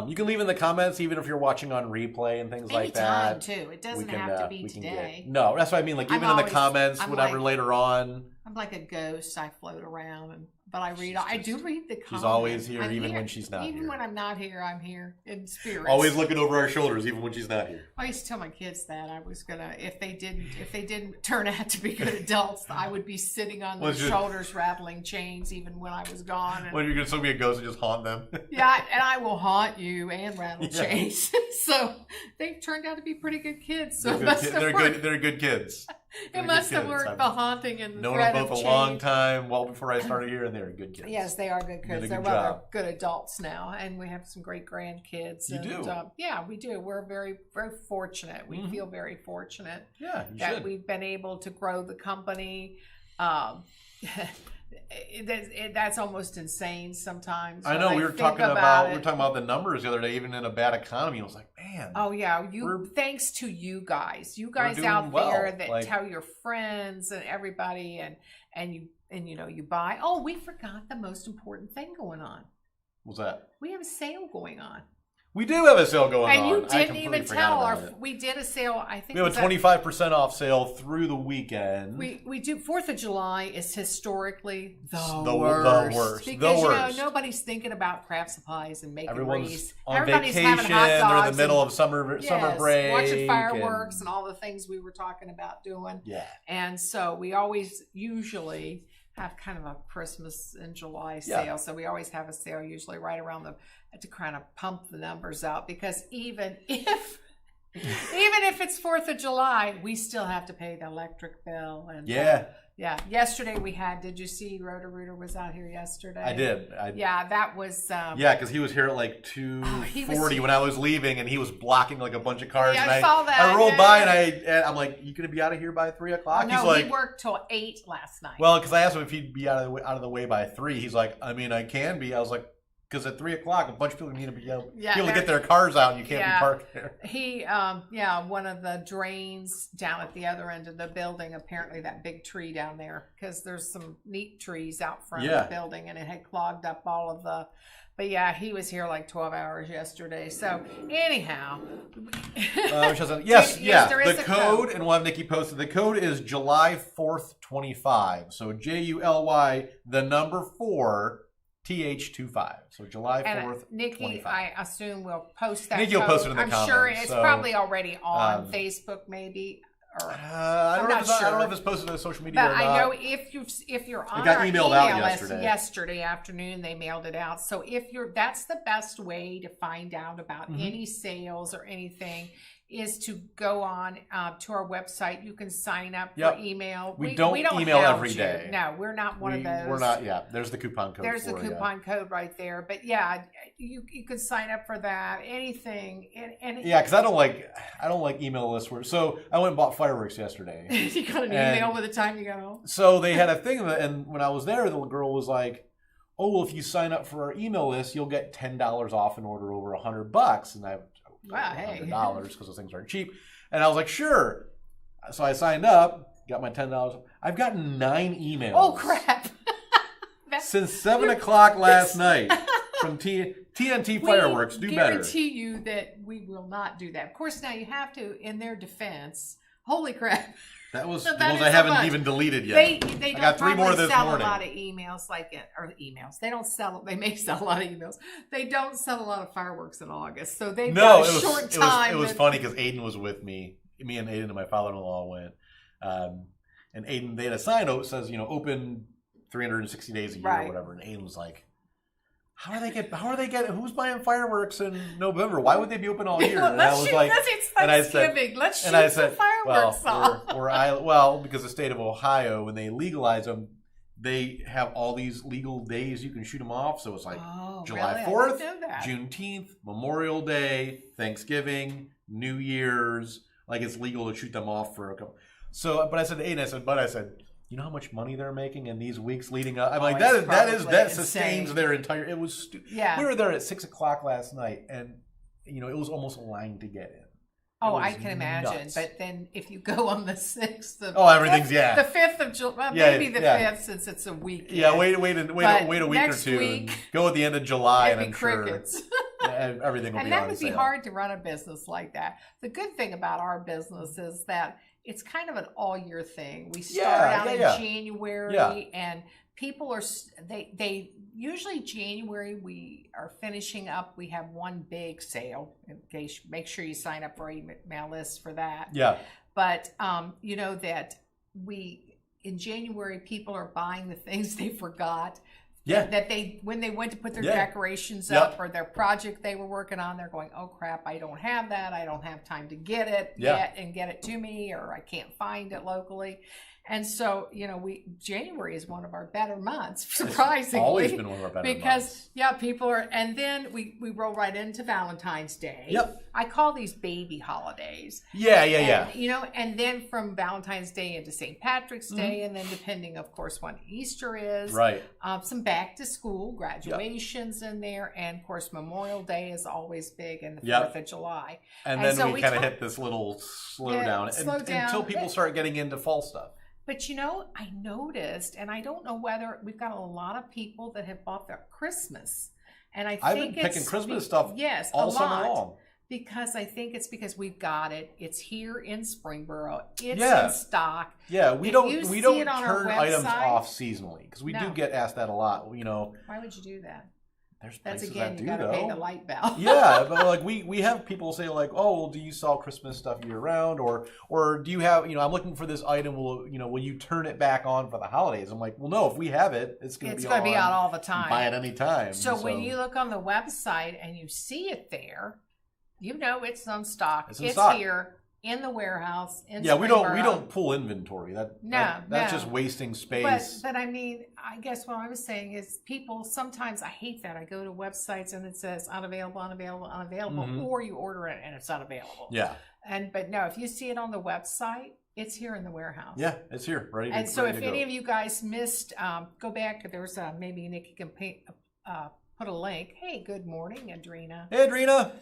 you can leave in the comments, even if you're watching on replay and things like that. Too. It doesn't have to be today. No, that's what I mean. Like even in the comments, whatever later on. I'm like a ghost. I float around, but I read. I do read the comments. She's always here, even when she's not here. Even when I'm not here, I'm here in spirit. Always looking over our shoulders, even when she's not here. I used to tell my kids that I was gonna, if they didn't turn out to be good adults, I would be sitting on their shoulders, rattling chains, even when I was gone. When you're gonna still be a ghost and just haunt them. Yeah, and I will haunt you and rattle chains. So they turned out to be pretty good kids. So they're good kids. It must have worked, the haunting and the known them both a long time, well before I started here, and they're good kids. Yes, they are good kids. They're rather good adults now, and we have some great grandkids. You do? Yeah, we do. We're very, very fortunate. We feel very fortunate that we've been able to grow the company. That's almost insane sometimes. I know we were talking about the numbers the other day, even in a bad economy. I was like, man. Oh yeah, thanks to you guys out there that tell your friends and everybody, and you buy. Oh, we forgot the most important thing going on. What's that? We have a sale going on. We do have a sale going on. And you didn't even tell. It. We did a sale. I think we have a 25% off sale through the weekend. We do. 4th of July is historically the worst. Because nobody's thinking about craft supplies and making wreaths. Everybody's vacation. Having hot dogs. They're in the middle of summer break, watching fireworks and all the things we were talking about doing. Yeah. And so we usually have kind of a Christmas in July sale. Yeah. So we always have a sale usually right around to kind of pump the numbers out, because even if it's 4th of July, we still have to pay the electric bill. And yeah. Yesterday did you see Roto-Rooter was out here yesterday? I did. That was... because he was here at like 2:40 when I was leaving, and he was blocking like a bunch of cars. Yeah, and I saw that. I rolled by, and I'm like, you going to be out of here by 3 o'clock? No, he's like, he worked till 8 last night. Well, because I asked him if he'd be out of the way by 3. He's like, I mean, I can be. I was like, because at 3 o'clock, a bunch of people need to be able to get their cars out, and you can't be parked there. He, one of the drains down at the other end of the building, apparently that big tree down there, because there's some neat trees out front of the building, and it had clogged up all of the... But he was here like 12 hours yesterday. So anyhow, the code, and we'll have Nikki posted. The code is July 4th 25. So JULY the number 4. TH25. So July 4th. Nikki, 25. I assume will post that. Nikki will post it in the comments. I'm sure it's probably already on Facebook, maybe. Or, I don't know if it's posted on social media. But or not. I know if you're on our email list yesterday afternoon, they mailed it out. So that's the best way to find out about any sales or anything, is to go on to our website. You can sign up for email. We don't email every day. No, we're not one of those. We're not. Yeah, there's the coupon code. There's the coupon code right there. But you can sign up for that. Anything. Because I don't like email lists. So I went and bought fireworks yesterday. You got an email by the time you got home. So they had a thing, and when I was there, the girl was like, "Oh, well, if you sign up for our email list, you'll get $10 off an order over $100." And $100 because those things aren't cheap. And I was like, sure. So I signed up, got my $10. I've gotten 9 emails. Oh, crap. Since 7 o'clock last night from TNT Fireworks. Do better. We guarantee you that we will not do that. Of course, now you have to, in their defense, holy crap. That was the ones I haven't even deleted yet. They don't I got 3 more this sell morning. A lot of emails emails. They don't sell. They may sell a lot of emails. They don't sell a lot of fireworks in August, so they've got a short time. It was funny because Aiden was with me. Me and Aiden and my father-in-law went, and Aiden, they had a sign that says, open 360 days a year or whatever, and Aiden was like, How are they getting? Who's buying fireworks in November? Why would they be open all year? And I was like, it's Thanksgiving. Let's shoot some fireworks off. Because the state of Ohio, when they legalize them, they have all these legal days you can shoot them off. So it's like July 4th, Juneteenth, Memorial Day, Thanksgiving, New Year's. Like it's legal to shoot them off for a couple. So, but I said to Aiden, you know how much money they're making in these weeks leading up? I'm like, that sustains their entire. It was stupid. Yeah. We were there at 6 o'clock last night, and it was almost a line to get in. Oh, I can imagine. Nuts. But then if you go on the 6th of everything's the 5th of July, well, maybe the 5th since it's a week. Yeah, wait a week or two. And go at the end of July, and I'm crickets. Sure everything will be on sale. And that would be hard to run a business like that. The good thing about our business is that it's kind of an all-year thing. We start out in January, and people are they usually January we are finishing up. We have one big sale. In case, make sure you sign up for our email list for that. Yeah. But that in January people are buying the things they forgot. Yeah. That when they went to put their decorations up or their project they were working on, they're going, oh crap, I don't have that. I don't have time to get it yet and get it to me, or I can't find it locally. And so, January is one of our better months, surprisingly. It's always been one of our better months. Because, people are, and then we roll right into Valentine's Day. Yep. I call these baby holidays. Yeah. And then from Valentine's Day into St. Patrick's Day, and then depending, of course, when Easter is. Right. Some back to school, graduations in there, and of course, Memorial Day is always big, and the 4th of July. And then so we kind of hit this little slowdown until people start getting into fall stuff. But I noticed, and I don't know whether we've got a lot of people that have bought their Christmas, And I've been picking Christmas stuff all summer long. Because I think it's because we've got it. It's here in Springboro. It's in stock. Yeah, we don't turn items off seasonally because we do get asked that a lot. You know, why would you do that? There's That's places again, that you do, got to pay the light bill. Yeah, but like we have people say like, oh, well, do you sell Christmas stuff year round, or do you have, I'm looking for this item. Will you turn it back on for the holidays? I'm like, well, no, if we have it, it's going to be out all the time. Buy it any time. So when you look on the website and you see it there, it's on stock. It's here in the warehouse. We don't pull inventory. That's just wasting space. But I mean, I guess what I was saying is people sometimes, I hate that. I go to websites and it says unavailable, or you order it and it's unavailable. Yeah. But no, if you see it on the website, it's here in the warehouse. Yeah, it's here, ready to go. And so if any of you guys missed, go back. There's maybe Nikki can put a link. Hey, good morning, Adrena. Hey, Adrena.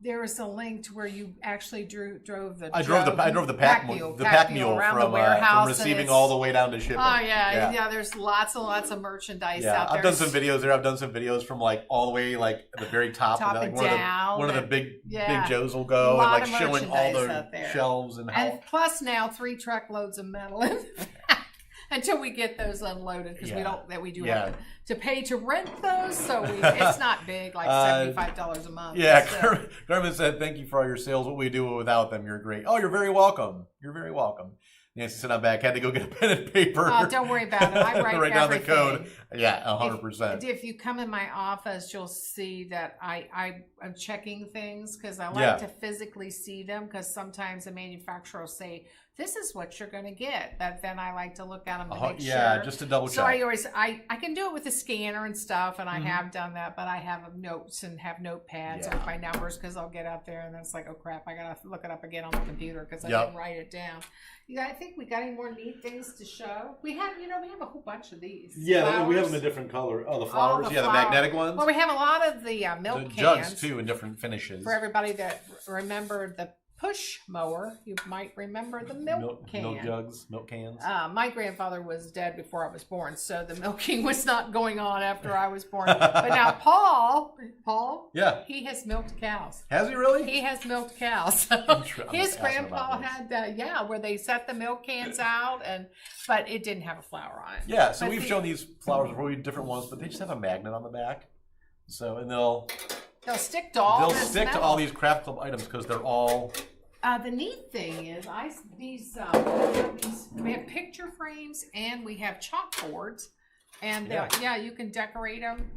There was a link to where you actually drove the pack mule around the warehouse from receiving all the way down to shipping. Oh yeah. There's lots and lots of merchandise out there. I've done some videos there. I've done some videos from like all the way like at the very top and down. One of the big Joes will go and like showing all the shelves and how. And plus now 3 truckloads of metal in the back until we get those unloaded because we do have to pay to rent those, so it's not big, like $75 a month. Yeah, Carmen said, "Thank you for all your sales. What we do without them, you're great." Oh, you're very welcome. You're very welcome. Nancy said, "I'm back. Had to go get a pen and paper." Oh, don't worry about it. I write down the code. Yeah, 100%. If you come in my office, you'll see that I'm checking things because I like to physically see them because sometimes the manufacturer will say, this is what you're going to get. But then I like to look at them to make sure. Yeah, just to double check. So I can do it with a scanner and stuff, and I have done that, but I have notes and have notepads with my numbers because I'll get out there and then it's like, oh crap, I got to look it up again on the computer because I didn't write it down. I think we got any more neat things to show? We have a whole bunch of these. Yeah, flowers. We have them in different color. Oh, the flowers. The magnetic ones. Well, we have a lot of the milk cans. Jugs too in different finishes. For everybody that remembered the push mower, you might remember the milk can. Milk jugs, milk cans. My grandfather was dead before I was born, so the milking was not going on after I was born. But now Paul, he has milked cows. Has he really? He has milked cows. His grandpa had where they set the milk cans out, but it didn't have a flower on it. Yeah, so we've shown these flowers before, different ones, but they just have a magnet on the back. So, and they'll stick to all to all these craft club items because they're all. The neat thing is, we have picture frames and we have chalkboards, and you can decorate them.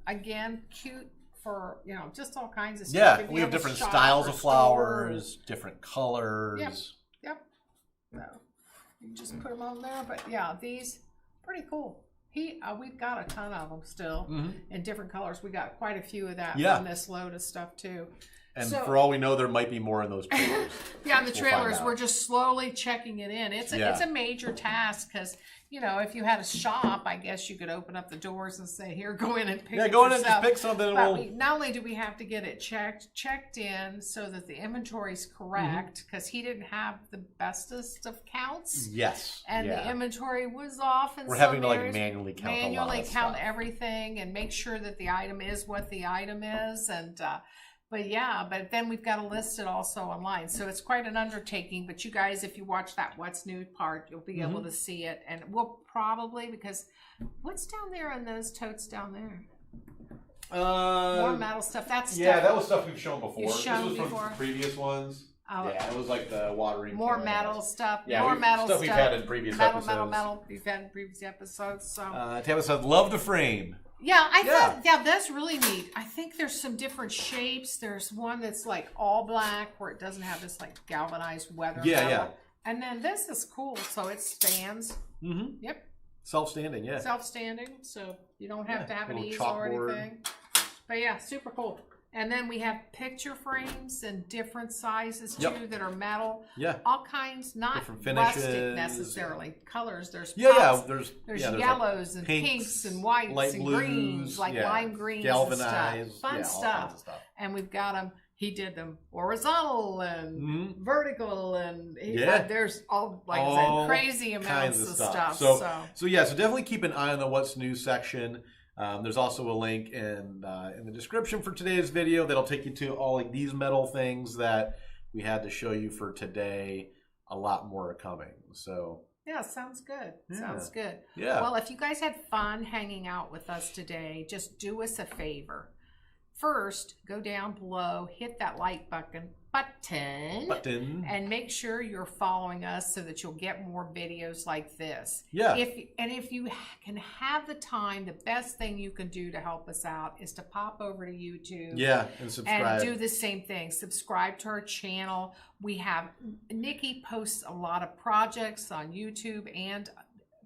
Again, cute for just all kinds of stuff. Yeah, we have different styles of flowers, different colors. Yep. So you can just put them on there, but these pretty cool. We've got a ton of them still in different colors. We got quite a few of that on this load of stuff too. And for all we know, there might be more in those trailers. In the trailers, we're just slowly checking it in. It's a major task because, if you had a shop, I guess you could open up the doors and say, here, go in and pick it yourself. Yeah, go in and just pick something. But not only do we have to get it checked in so that the inventory is correct, because he didn't have the bestest of counts. Yes. And the inventory was off in We're some having to areas. manually count Count everything and make sure that the item is what the item is. And but then we've got to list it also online. So it's quite an undertaking. But you guys, if you watch that What's New part, you'll be able to see it. And we'll probably, because what's down there in those totes down there? More metal stuff. That's stuff. That was stuff we've shown before. This was from previous ones. It was like the watering. More metal stuff. Yeah, more metal stuff. We've had in previous episodes. Metal. We've had in previous episodes. So. Tamara said, "Love the frame." Yeah, I thought that's really neat. I think there's some different shapes. There's one that's like all black where it doesn't have this like galvanized weather. Yeah. And then this is cool. So it stands. Mm-hmm. Yep. Self-standing, yeah. Self-standing, so you don't have to have an easel or anything. But super cool. And then we have picture frames in different sizes too that are metal. Yeah. All kinds, not rustic necessarily. Colors. There's pops, there's yellows and pinks and whites and greens, like lime greens, galvanized, and stuff. Fun stuff. And we've got them. He did them horizontal and vertical, and there's all I said, crazy amounts of stuff. So definitely keep an eye on the What's New section. There's also a link in the description for today's video that'll take you to all like these metal things that we had to show you for today. A lot more are coming. So yeah, sounds good. Yeah. Sounds good. Yeah. Well, if you guys had fun hanging out with us today, just do us a favor. First, go down below, hit that like button, and make sure you're following us so that you'll get more videos like this. Yeah. If you can have the time, the best thing you can do to help us out is to pop over to YouTube. Yeah, and subscribe. And do the same thing. Subscribe to our channel. We have Nikki posts a lot of projects on YouTube and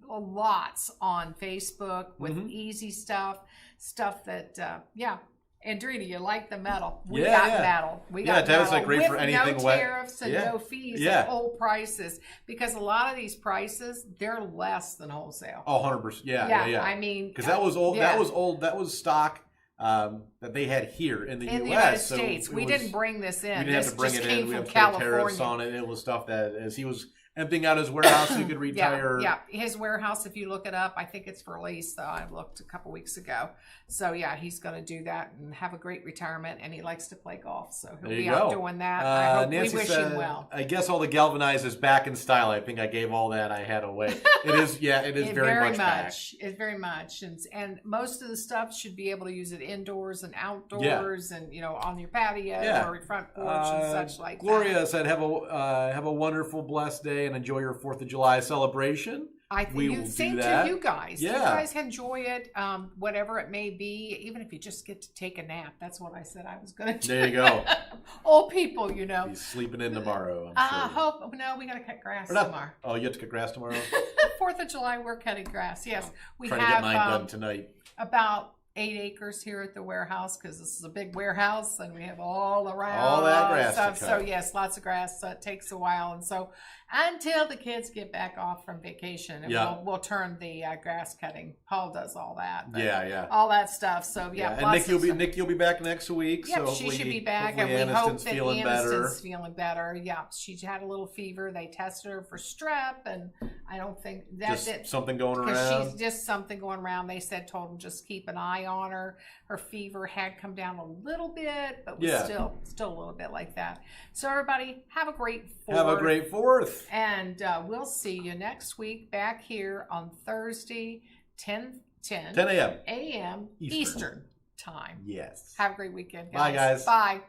lots on Facebook with easy stuff that yeah. Andrina, you like the metal? We got metal. We got metal like great with for anything no tariffs and no fees and whole prices, because a lot of these prices they're less than wholesale. Oh, 100%. Yeah. I mean, because that was old. That was old. That was stock that they had here in the U.S. United States. We didn't bring this in. We didn't have to bring it in. We have tariffs on it. It was stuff that as he was emptying out his warehouse, so he could retire. Yeah, his warehouse, if you look it up, I think it's for lease, though. I looked a couple weeks ago. So, yeah, he's going to do that and have a great retirement, and he likes to play golf, so he'll be out doing that. I hope Nancy we wish him well. I guess all the galvanized is back in style. I think I gave all that I had away. It is, it is very much back. It's very much. And most of the stuff should be able to use it indoors and outdoors and, on your patio or your front porch and such like Gloria that. Gloria said, have a wonderful, blessed day and enjoy your 4th of July celebration. I think same to you guys. Yeah. You guys enjoy it, whatever it may be, even if you just get to take a nap. That's what I said I was going to do. There you go. Old people, He's sleeping in tomorrow. I hope. No, we got to cut grass tomorrow. Oh, you have to cut grass tomorrow? 4th of July, we're cutting grass. Yes, we have. Trying to get mine done tonight. About 8 acres here at the warehouse, because this is a big warehouse and we have all around all that grass stuff. So yes, lots of grass. So it takes a while, and so until the kids get back off from vacation, and we'll turn the grass cutting. Paul does all that. All that stuff. So and Nick, you'll be back next week. Yep, so she should be back, and we hope that Aniston's feeling better. Yeah, she had a little fever. They tested her for strep, and I don't think that's it. Something going around. Because she's just something going around. They told them just keep an eye on her. Her fever had come down a little bit, but was still a little bit like that. So everybody, have a great 4th. Have a great 4th. And we'll see you next week back here on Thursday, 10 a.m. Eastern time. Yes. Have a great weekend, guys. Bye, guys. Bye.